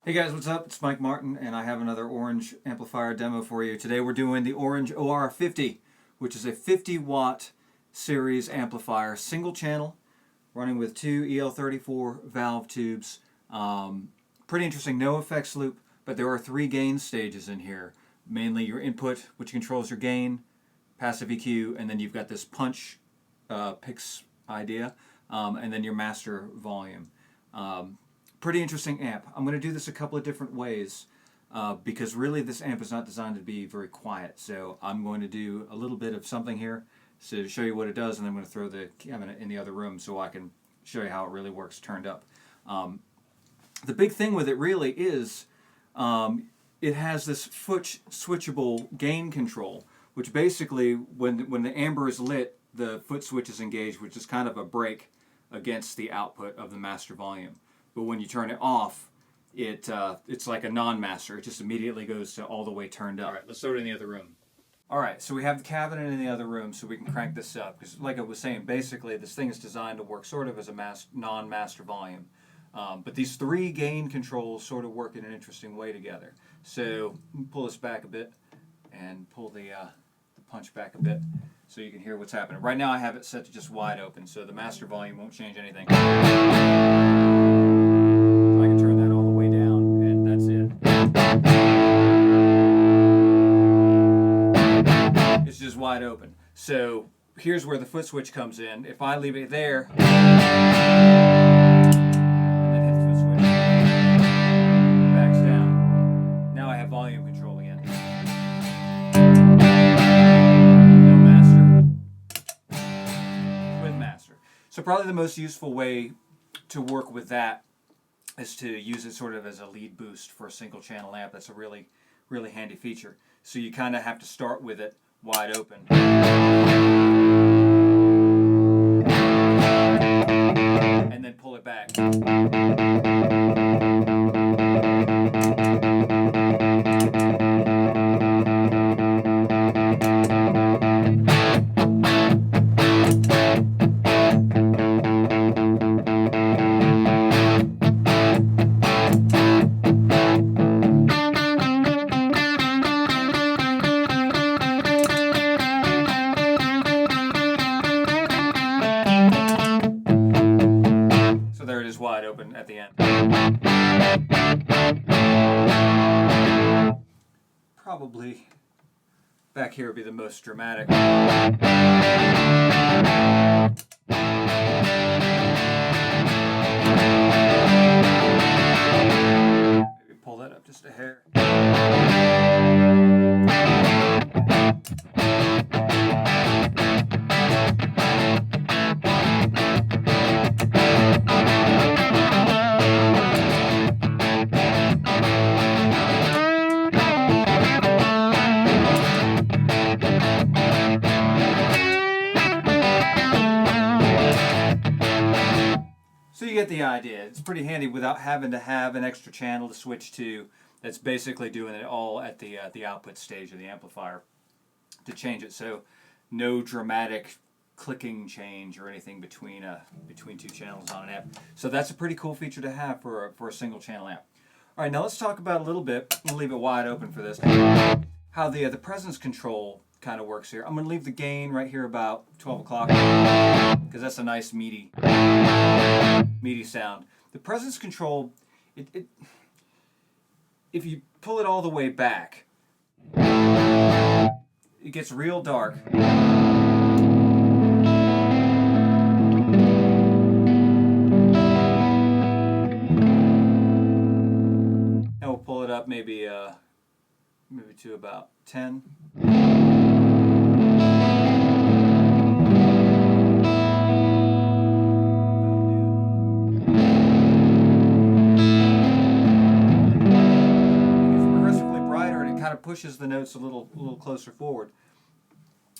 Hey guys, what's up? It's Mike Martin, and I have another Orange amplifier demo for you. Today we're doing the Orange OR50, which is a 50-watt series amplifier, single channel, running with two EL34 valve tubes. Pretty interesting, no effects loop, but there are three gain stages in here. Mainly your input, which controls your gain, passive EQ, and then you've got this punch picks idea, and then your master volume. Pretty interesting amp. I'm going to do this a couple of different ways because really this amp is not designed to be very quiet. So I'm going to do a little bit of something here to show you what it does, and then I'm going to throw the cabinet in the other room so I can show you how it really works turned up. The big thing with it really is it has this foot switchable gain control, which basically when the amber is lit, the foot switch is engaged, which is kind of a brake against the output of the master volume. But when you turn it off, it's like a non-master. It just immediately goes to all the way turned up. All right, let's throw it in the other room. All right, so we have the cabinet in the other room, so we can crank this up. Because like I was saying, basically this thing is designed to work sort of as a non-master volume. But these three gain controls sort of work in an interesting way together. So pull this back a bit and pull the punch back a bit so you can hear what's happening. Right now I have it set to just wide open, so the master volume won't change anything. Just wide open. So here's where the foot switch comes in. If I leave it there and then hit the foot switch, it backs down. Now I have volume control again. No master. With master. So probably the most useful way to work with that is to use it sort of as a lead boost for a single channel amp. That's a really handy feature. So you kind of have to start with it wide open. And then pull it back. Wide open at the end. Probably back here would be the most dramatic. Maybe pull that up just a hair. So you get the idea. It's pretty handy without having to have an extra channel to switch to. That's basically doing it all at the output stage of the amplifier to change it. So no dramatic clicking change or anything between two channels on an amp. So that's a pretty cool feature to have for a single channel amp. All right, now let's talk about a little bit. We'll leave it wide open for this. How the presence control kind of works here. I'm going to leave the gain right here about 12 o'clock because that's a nice meaty sound. The presence control, if you pull it all the way back, it gets real dark. Now we'll pull it up maybe to about 10. Pushes the notes a little closer forward,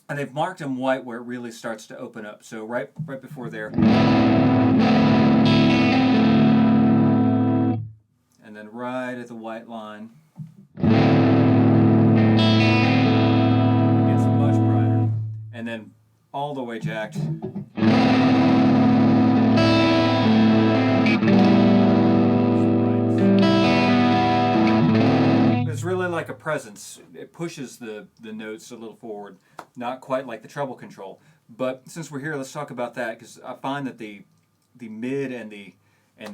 and they've marked them white where it really starts to open up. So right before there, and then right at the white line, it gets much brighter, and then all the way jacked. like a presence. It pushes the notes a little forward, not quite like the treble control. But since we're here, let's talk about that, because I find that the mid and the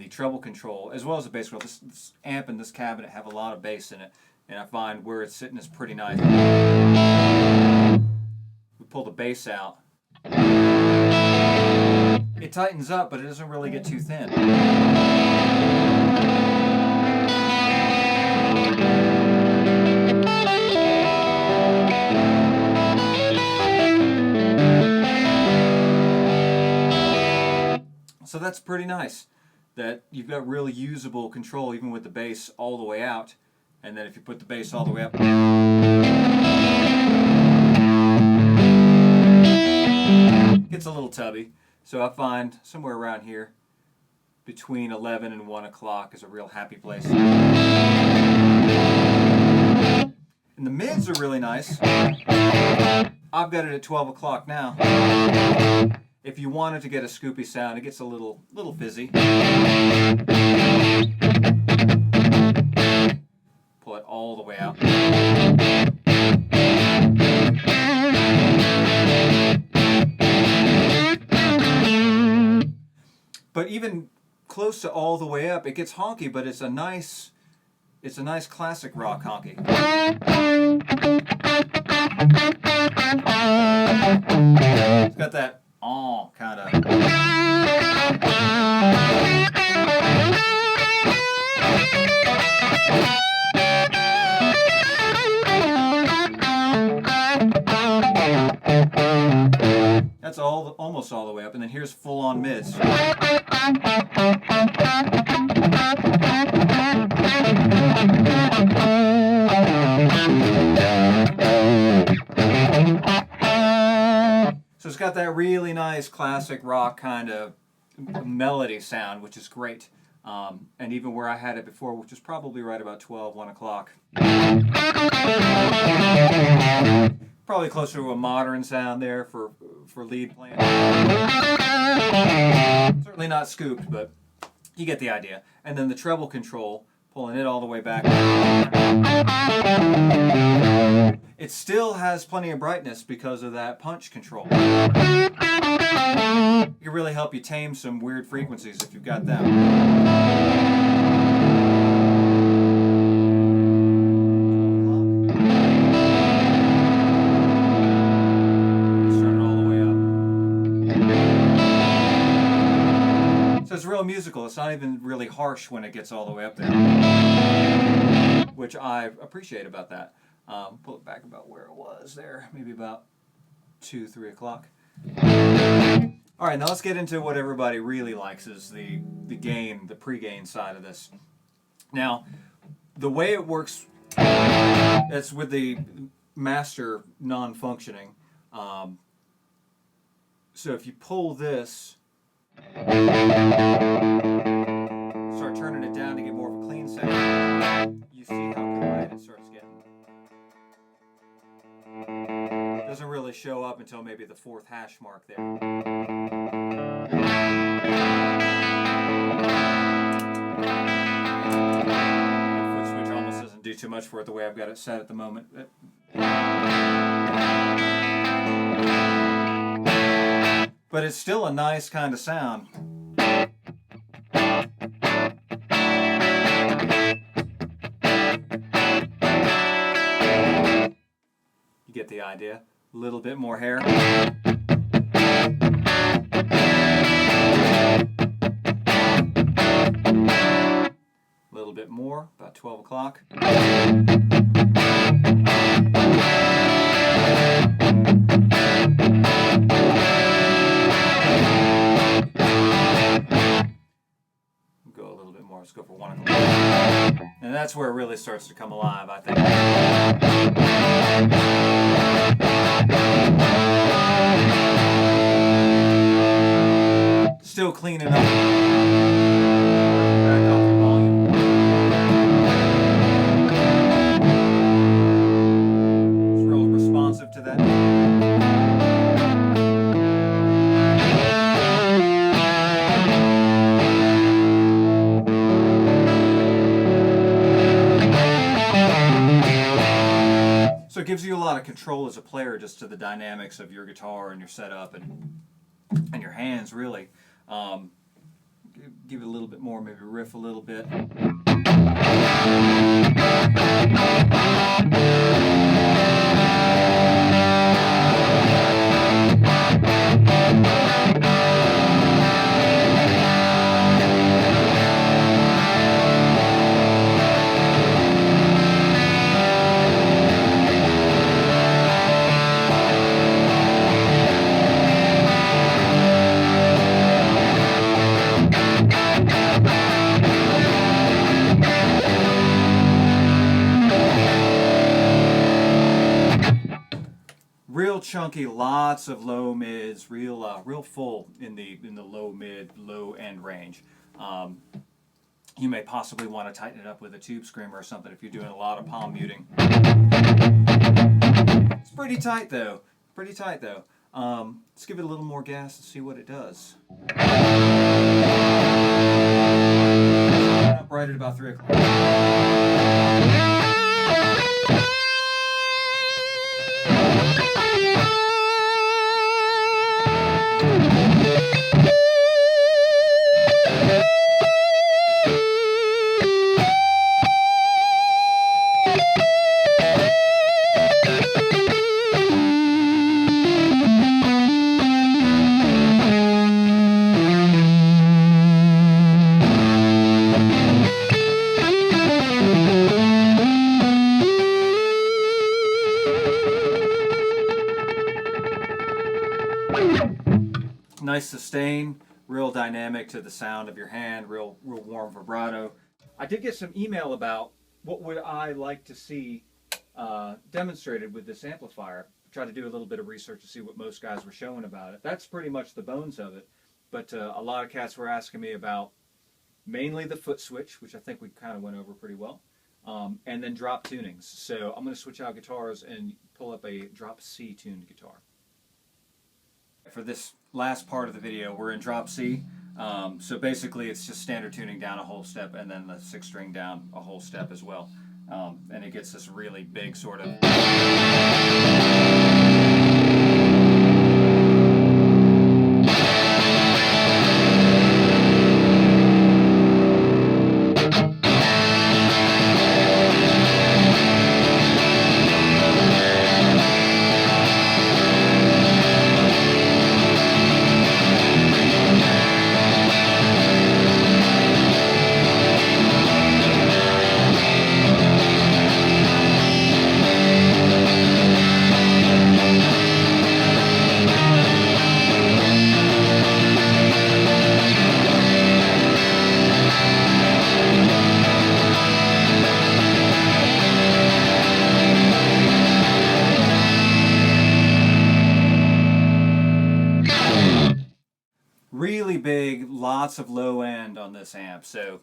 treble control, as well as the bass control, this amp and this cabinet have a lot of bass in it, and I find where it's sitting is pretty nice. We pull the bass out. It tightens up, but it doesn't really get too thin. So that's pretty nice, that you've got really usable control even with the bass all the way out, and then if you put the bass all the way up, it gets a little tubby. So I find somewhere around here between 11 and 1 o'clock is a real happy place. And the mids are really nice. I've got it at 12 o'clock now. If you wanted to get a scoopy sound, it gets a little fizzy. Pull it all the way out. But even close to all the way up, it gets honky, but it's a nice classic rock honky. It's got that kind of. That's almost all the way up, and then here's full-on mids. So it's got that really nice classic rock kind of melody sound, which is great. And even where I had it before, which is probably right about 12, 1 o'clock. Probably closer to a modern sound there for lead playing. Certainly not scooped, but you get the idea. And then the treble control, pulling it all the way back. It still has plenty of brightness because of that punch control. It can really help you tame some weird frequencies if you've got that. It's real musical. It's not even really harsh when it gets all the way up there, which I appreciate about that. Pull it back about where it was there, maybe about 2, 3 o'clock. All right, now let's get into what everybody really likes, is the gain, the pre-gain side of this. Now, the way it works, it's with the master non-functioning. So if you pull this, start turning it down to get more of a clean sound, you see how quiet it starts getting. Doesn't really show up until maybe the 4th hash mark there. The foot switch almost doesn't do too much for it the way I've got it set at the moment. But it's still a nice kind of sound. You get the idea. A little bit more hair. A little bit more, about 12 o'clock. Let's go for 1 o'clock. And that's where it really starts to come alive, I think. Still cleaning up. Back off the volume. It's real responsive to that. gives you a lot of control as a player, just to the dynamics of your guitar and your setup and your hands, really. Give it a little bit more, maybe riff a little bit. Real chunky, lots of low mids, real full in the low mid, low end range. You may possibly want to tighten it up with a tube screamer or something if you're doing a lot of palm muting. It's pretty tight though. Pretty tight though. Let's give it a little more gas and see what it does. Up right at about 3 o'clock. Nice sustain, real dynamic to the sound of your hand, real warm vibrato. I did get some email about what would I like to see demonstrated with this amplifier. Tried to do a little bit of research to see what most guys were showing about it. That's pretty much the bones of it. But a lot of cats were asking me about mainly the foot switch, which I think we kind of went over pretty well, and then drop tunings. So I'm going to switch out guitars and pull up a drop C tuned guitar. For this last part of the video, we're in drop C. So basically it's just standard tuning down a whole step and then the 6th string down a whole step as well. And it gets this really big sort of... Really big, lots of low end on this amp. So,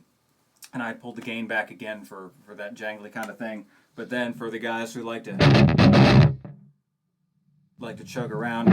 and I pulled the gain back again for that jangly kind of thing. But then for the guys who like to chug around.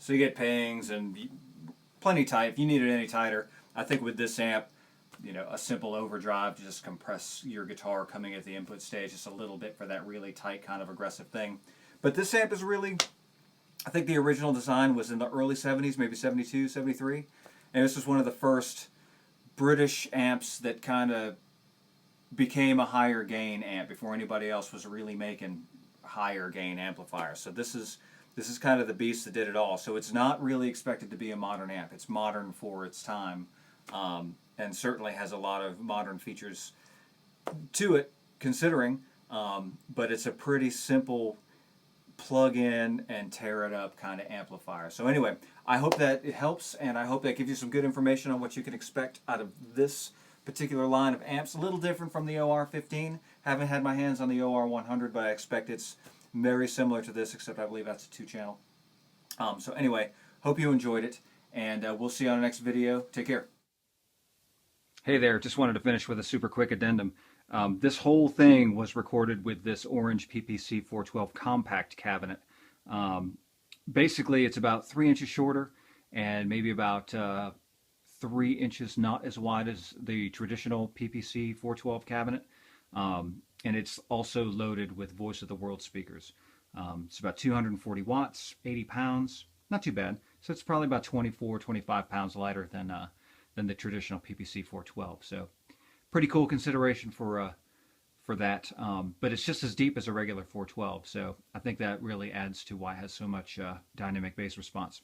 So you get pings and plenty tight. If you need it any tighter, I think with this amp, you know, a simple overdrive to just compress your guitar coming at the input stage just a little bit for that really tight kind of aggressive thing. But this amp is really, I think the original design was in the early 70s, maybe 72, 73. And this was one of the first British amps that kind of became a higher gain amp before anybody else was really making higher gain amplifiers. So this is kind of the beast that did it all. So it's not really expected to be a modern amp. It's modern for its time, and certainly has a lot of modern features to it, considering. But it's a pretty simple plug in and tear it up kind of amplifier. So anyway, I hope that it helps, and I hope that gives you some good information on what you can expect out of this particular line of amps. A little different from the OR15. Haven't had my hands on the OR100, but I expect it's very similar to this, except I believe that's a 2-channel. So anyway, hope you enjoyed it, and we'll see you on the next video. Take care. Hey there, just wanted to finish with a super quick addendum. This whole thing was recorded with this orange PPC412 compact cabinet. Basically, it's about 3 inches shorter and maybe about 3 inches not as wide as the traditional PPC412 cabinet. And it's also loaded with voice of the world speakers. It's about 240 watts, 80 pounds, not too bad. So it's probably about 24, 25 pounds lighter than the traditional PPC412. So pretty cool consideration for that. But it's just as deep as a regular 412. So I think that really adds to why it has so much dynamic bass response.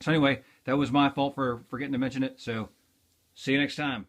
So anyway, that was my fault for forgetting to mention it. So see you next time.